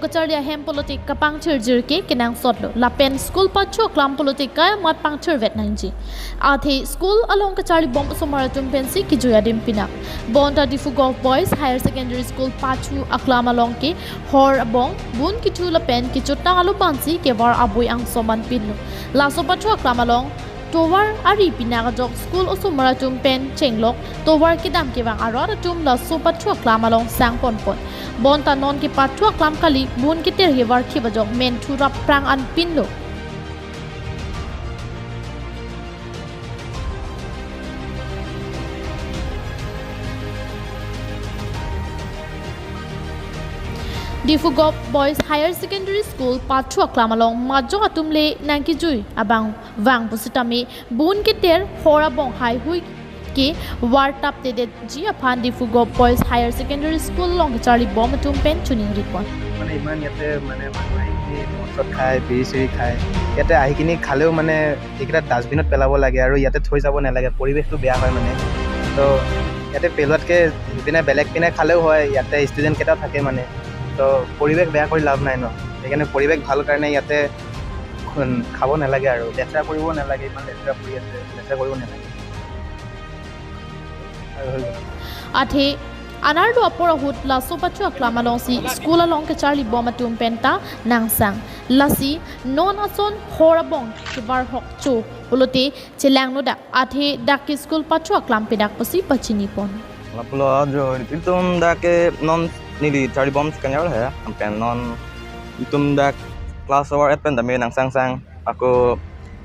kacharya hem politik kapang chirjir ke kinang sotlo lapen school pacho klam politik ka mat pangchir vet nanji athi school along kachari bom somara tumpensi ki joya dimpina bonda difu golf boys higher secondary school pachu aklam along ke hor abong bun kichu lapen kichu tangalu pansi ke war abui ang soman pinno laso pacho aklam along towar ari pinagajok school osumara tumpen chenglok towar kidam ke wang aror tum la so pachu aklam along sang ponpon bonta non ki pachu aklam kali bun ki ter he war ki bajok men thura prang an pinlo Difugop Boys Higher Secondary School Pathu Aklamalong Majo Atumle Nankijui Abang Wang Pusitami Bun Kiter Horabong High Hui Ke War Tap Tedet Ji Apan Difugop Boys Higher Secondary School Long Charlie Bom Tumpen Tuning Report. মানে ইমান ইয়াতে মানে মানুহ আহি মদ খায় বিড়ি চিৰি খায় ইয়াতে আহি কিনি খালেও মানে এইকেইটা ডাষ্টবিনত পেলাব লাগে আৰু ইয়াতে থৈ যাব নালাগে পৰিৱেশটো বেয়া হয় মানে তো ইয়াতে পেলোৱাতকৈ সিপিনে বেলেগ পিনে খালেও হয় ইয়াতে ষ্টুডেণ্টকেইটাও থাকে মানে তো পৰিৱেশ বেয়া কৰি লাভ নাই ন সেইকাৰণে পৰিৱেশ ভাল কাৰণে ইয়াতে খাব নালাগে আৰু লেতেৰা কৰিব নালাগে ইমান লেতেৰা পৰি আছে লেতেৰা কৰিব নালাগে Athe Anardo Aporahut La Sopachu Aklamalonsi School along Charlie Bomatum Penta Nangsang Lasi Non Ason Horabong Kibar Hok Cho Ulote Chelang Noda Athe Daki School Pachu Aklam Pedak Pasi Pachinipon Lapulo jo itum dake non nili Charlie Bombs kanyal hai ampen non itum dak class over at pen dame nang sang aku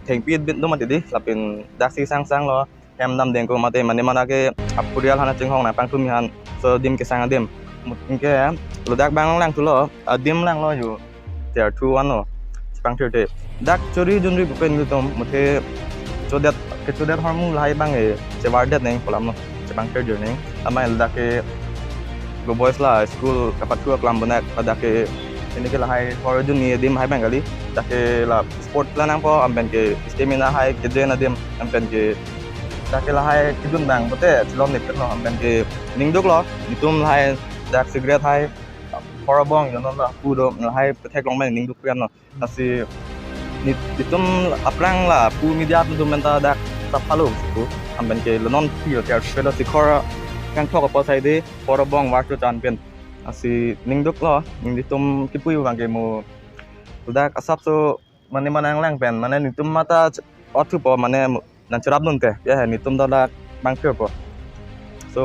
thengpit bit dum atidi lapin dak si sang lo em dam deng ko mate mane manake apurial hana chinghong na pang tumihan so dim ke sang adim mungke lo dak bang lang tu lo dim lang lo yu there two one lo pang thirte dak chori junri pen gutom mute chodat ke chodat harmu lai bang e chewardet neng kolam no chepang thirte neng amai dak go boys la school kapatu aklam banak padake ini ke lahai for dunia dim hai bengali dake la sport plan ang po amben ke stamina hai ke jena dim amben ke dake lahai kidun bang bote silom nek no amben ke ningduk lo nitum lahai dak cigarette hai horabong no la pudo lahai protect long men ningduk pian no asi nitum aprang la pu media tu menta dak tapalo tu amben ke lonon pio ter pelo sikora kan thok apa sai de horabong waktu champion asi ningduk lo ningditum kipui wang ke mo tudak asap so mane manang lang pen mane nitum mata othu po mane nan churap nun te ya nitum da bang pyo po so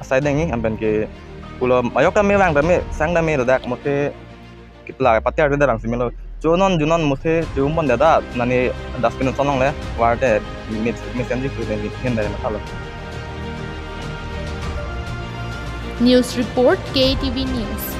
sai dengi amben ke pulo ayok me wang me sang da me dak mote kitla patyar de bang simelo junon mote jumpon da nani daspin sonong le warte mesenji ku de hin da matalo News Report KTV News